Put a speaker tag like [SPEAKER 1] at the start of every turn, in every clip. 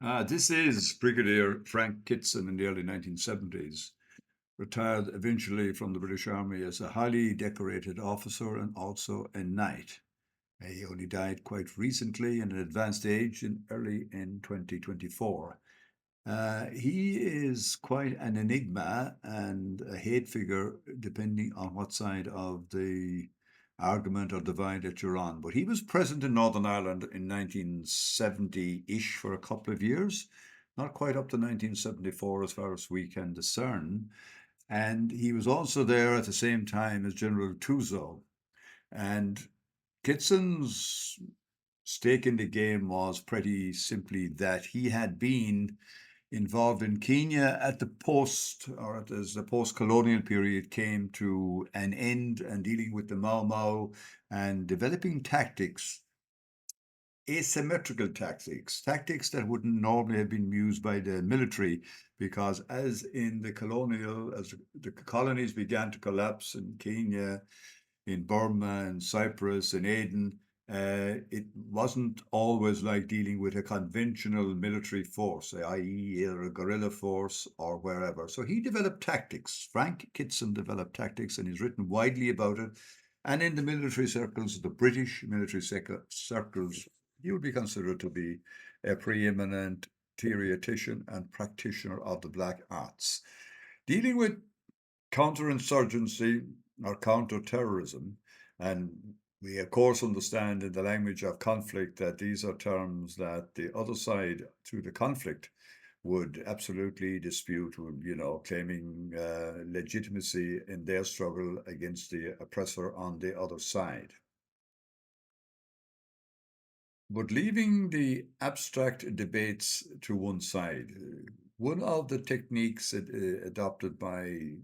[SPEAKER 1] This is Brigadier Frank Kitson in the early 1970s, retired eventually from the British Army as a highly decorated officer and also a knight. He only died quite recently in an advanced age early in 2024. He is quite an enigma and a hate figure, depending on what side of the argument or divide that you're on. But he was present in Northern Ireland in 1970-ish for a couple of years, not quite up to 1974 as far as we can discern. And he was also there at the same time as General Tuzo. And Kitson's stake in the game was pretty simply that he had been involved in Kenya at the as the post-colonial period came to an end, and dealing with the Mau Mau and developing tactics, asymmetrical tactics that wouldn't normally have been used by the military, because as the colonies began to collapse in Kenya, in Burma and Cyprus and Aden, it wasn't always like dealing with a conventional military force, i.e., either a guerrilla force or wherever. So he developed tactics. Frank Kitson developed tactics, and he's written widely about it. And in the military circles, the British military circles, he would be considered to be a preeminent theoretician and practitioner of the black arts. Dealing with counterinsurgency or counterterrorism. And we, of course, understand in the language of conflict that these are terms that the other side to the conflict would absolutely dispute, claiming legitimacy in their struggle against the oppressor on the other side. But leaving the abstract debates to one side, one of the techniques adopted by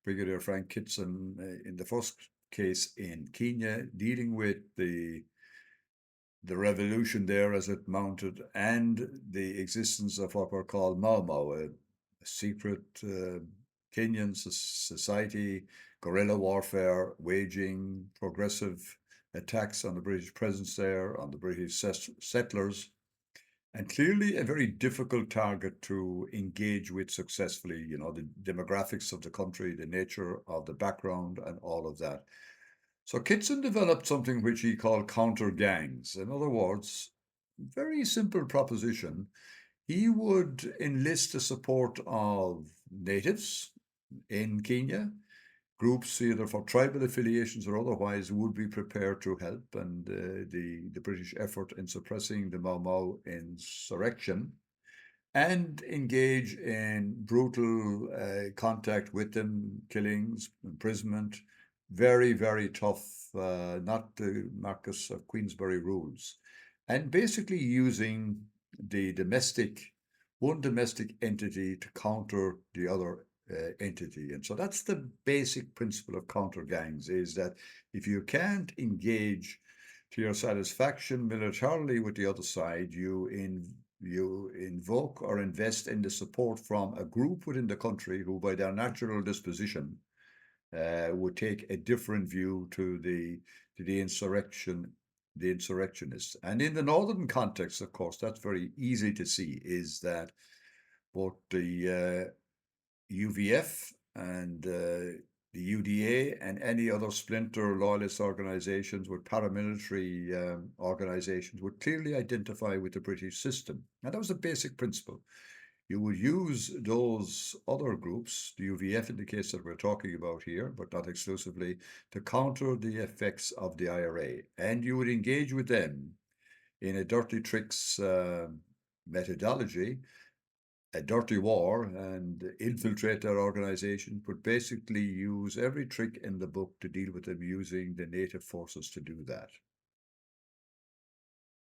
[SPEAKER 1] Brigadier Frank Kitson in the first case in Kenya, dealing with the revolution there as it mounted and the existence of what were called Mau Mau, a secret Kenyan society, guerrilla warfare, waging progressive attacks on the British presence there, on the British settlers, and clearly a very difficult target to engage with successfully, the demographics of the country, the nature of the background, and all of that. So Kitson developed something which he called counter gangs. In other words, very simple proposition. He would enlist the support of natives in Kenya, groups either for tribal affiliations or otherwise would be prepared to help, and the British effort in suppressing the Mau Mau insurrection, and engage in brutal contact with them, killings, imprisonment, very, very tough, not the Marquess of Queensberry rules, and basically using the one domestic entity to counter the other entity. And so that's the basic principle of counter gangs, is that if you can't engage to your satisfaction militarily with the other side, you invoke or invest in the support from a group within the country who, by their natural disposition, would take a different view to the insurrectionists. And in the northern context, of course, that's very easy to see, is that both the UVF and the UDA and any other splinter loyalist organizations with paramilitary organizations would clearly identify with the British system. And that was a basic principle. You would use those other groups, the UVF in the case that we're talking about here, but not exclusively, to counter the effects of the IRA. And you would engage with them in a dirty tricks methodology, a dirty war, and infiltrate their organization, but basically use every trick in the book to deal with them, using the native forces to do that.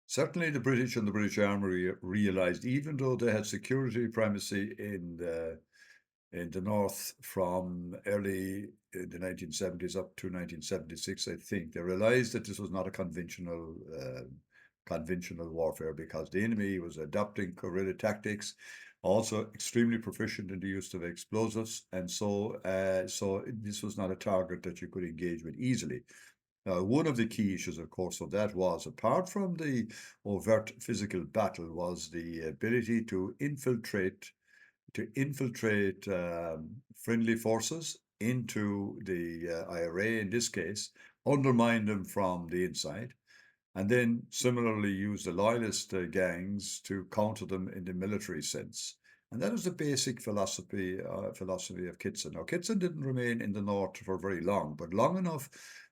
[SPEAKER 1] Certainly, the British and the British Army realized, even though they had security primacy in the north from early in the 1970s up to 1976, I think, they realized that this was not a conventional warfare, because the enemy was adopting guerrilla tactics, also extremely proficient in the use of explosives, and so this was not a target that you could engage with easily. One of the key issues, of course, of that was, apart from the overt physical battle, was the ability to infiltrate friendly forces into the IRA in this case, undermine them from the inside, and then similarly use the loyalist gangs to counter them in the military sense. And that was the basic philosophy of Kitson. Now, Kitson didn't remain in the north for very long, but long enough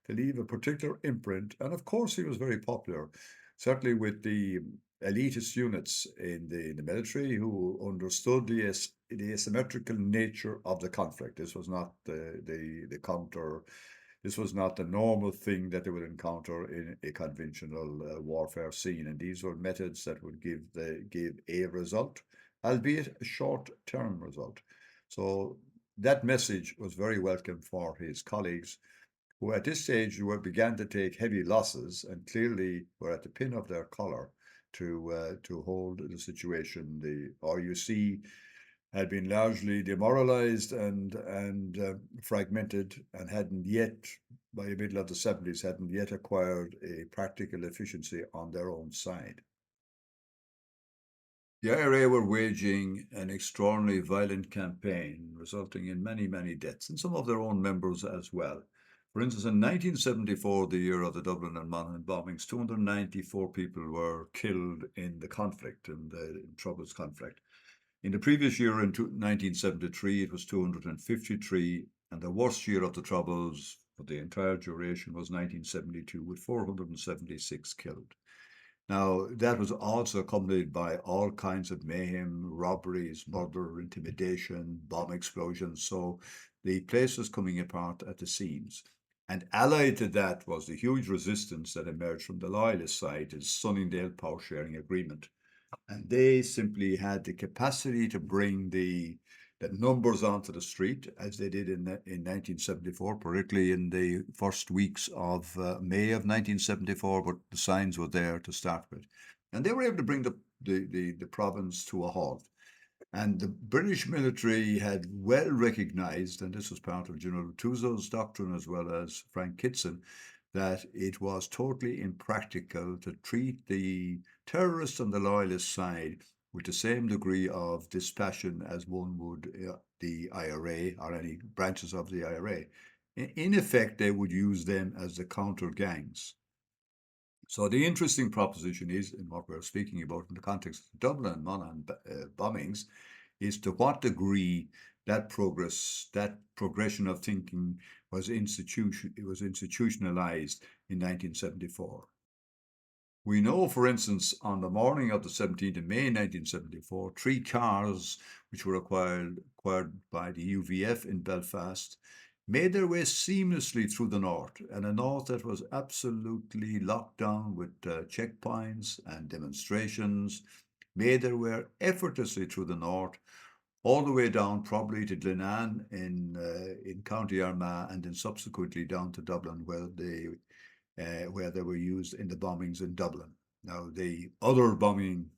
[SPEAKER 1] to leave a particular imprint. And of course, he was very popular, certainly with the elitist units in the military who understood the asymmetrical nature of the conflict. This was not the counter. This was not the normal thing that they would encounter in a conventional warfare scene, and these were methods that would give a result, albeit a short-term result. So that message was very welcome for his colleagues, who at this stage began to take heavy losses and clearly were at the pin of their collar to hold the situation. The RUC had been largely demoralized and fragmented, and hadn't yet, by the middle of the 70s, hadn't yet acquired a practical efficiency on their own side. The IRA were waging an extraordinarily violent campaign, resulting in many, many deaths, and some of their own members as well. For instance, in 1974, the year of the Dublin and Monaghan bombings, 294 people were killed in the conflict, in the Troubles conflict. In the previous year, in 1973, it was 253, and the worst year of the Troubles for the entire duration was 1972, with 476 killed. Now, that was also accompanied by all kinds of mayhem, robberies, murder, intimidation, bomb explosions. So the place was coming apart at the seams. And allied to that was the huge resistance that emerged from the Loyalist side, the Sunningdale Power Sharing Agreement. And they simply had the capacity to bring the numbers onto the street, as they did in 1974, particularly in the first weeks of May of 1974, but the signs were there to start with. And they were able to bring the province to a halt. And the British military had well recognized, and this was part of General Tuzo's doctrine as well as Frank Kitson, that it was totally impractical to treat the terrorists on the loyalist side with the same degree of dispassion as one would the IRA or any branches of the IRA. In effect, they would use them as the counter gangs. So the interesting proposition is, in what we're speaking about in the context of Dublin and Monaghan bombings, is to what degree that progression of thinking was institutionalized in 1974. We know, for instance, on the morning of the 17th of May 1974, 3 cars which were acquired by the UVF in Belfast made their way seamlessly through the north, and a north that was absolutely locked down with checkpoints and demonstrations, made their way effortlessly through the north, all the way down probably to Glenanne in County Armagh, and then subsequently down to Dublin, where they were used in the bombings in Dublin. Now, the other bombing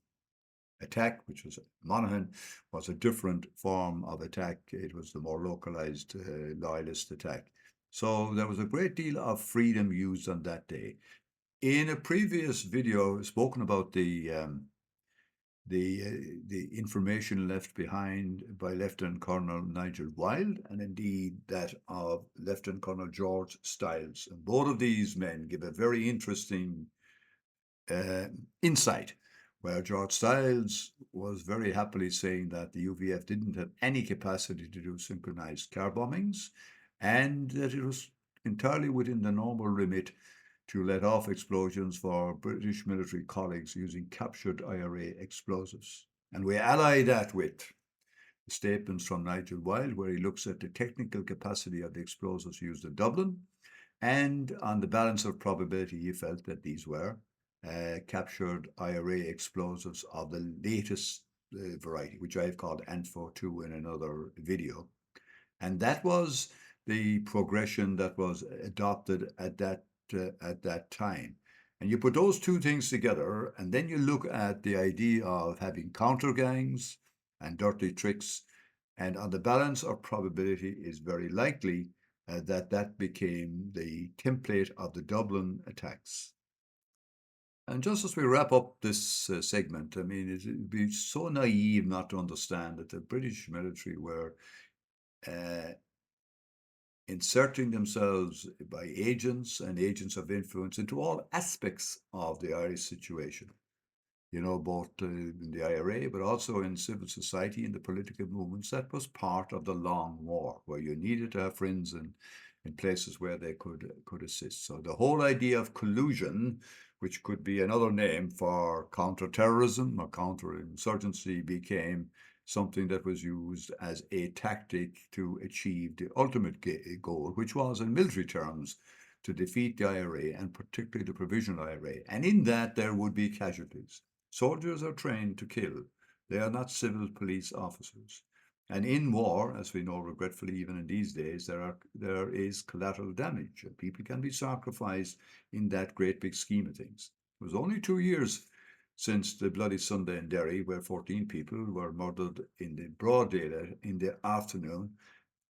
[SPEAKER 1] attack, which was Monaghan, was a different form of attack. It was the more localized loyalist attack. So there was a great deal of freedom used on that day. In a previous video, I've spoken about the information left behind by Lieutenant Colonel Nigel Wilde, and indeed that of Lieutenant Colonel George Stiles. And both of these men give a very interesting insight, where George Stiles was very happily saying that the UVF didn't have any capacity to do synchronized car bombings, and that it was entirely within the normal remit to let off explosions for British military colleagues using captured IRA explosives. And we ally that with statements from Nigel Wilde, where he looks at the technical capacity of the explosives used in Dublin, and on the balance of probability, he felt that these were captured IRA explosives of the latest variety, which I've called ANFO 2 in another video. And that was the progression that was adopted at that time. And you put those two things together, and then you look at the idea of having counter gangs and dirty tricks, and on the balance of probability is very likely that became the template of the Dublin attacks. And just as we wrap up this segment, I mean, it would be so naive not to understand that the British military were uh, inserting themselves by agents and agents of influence into all aspects of the Irish situation. You know, both in the IRA, but also in civil society and the political movements. That was part of the long war, where you needed to have friends in places where they could assist. So the whole idea of collusion, which could be another name for counterterrorism or counterinsurgency, became something that was used as a tactic to achieve the ultimate goal, which was, in military terms, to defeat the IRA and particularly the provisional IRA. And in that, there would be casualties. Soldiers are trained to kill. They are not civil police officers. And in war, as we know regretfully even in these days, there is collateral damage, and people can be sacrificed in that great big scheme of things. It was only 2 years since the Bloody Sunday in Derry, where 14 people were murdered in the broad daylight in the afternoon.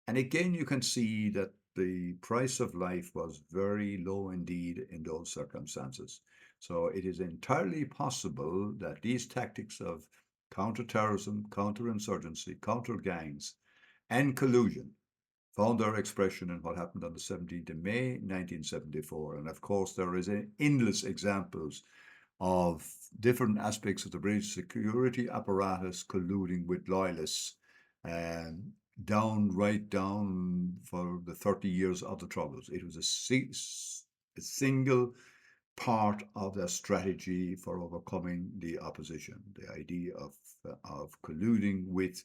[SPEAKER 1] And again, you can see that the price of life was very low indeed in those circumstances. So it is entirely possible that these tactics of counterterrorism, counterinsurgency, counter gangs, and collusion found their expression in what happened on the 17th of May 1974. And of course, there is endless examples of different aspects of the British security apparatus colluding with loyalists, um, right down for the 30 years of the Troubles. It was a single part of their strategy for overcoming the opposition, the idea of colluding with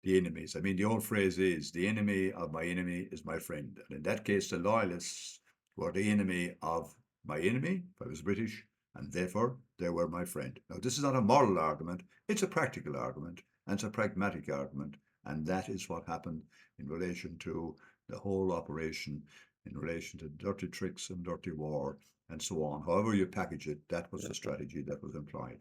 [SPEAKER 1] the enemies. I mean, the old phrase is, the enemy of my enemy is my friend. And in that case, the loyalists were the enemy of my enemy, if I was British, and therefore they were my friend. Now, this is not a moral argument, it's a practical argument, and it's a pragmatic argument. And that is what happened in relation to the whole operation, in relation to dirty tricks and dirty war, and so on. However you package it, that was the strategy that was employed.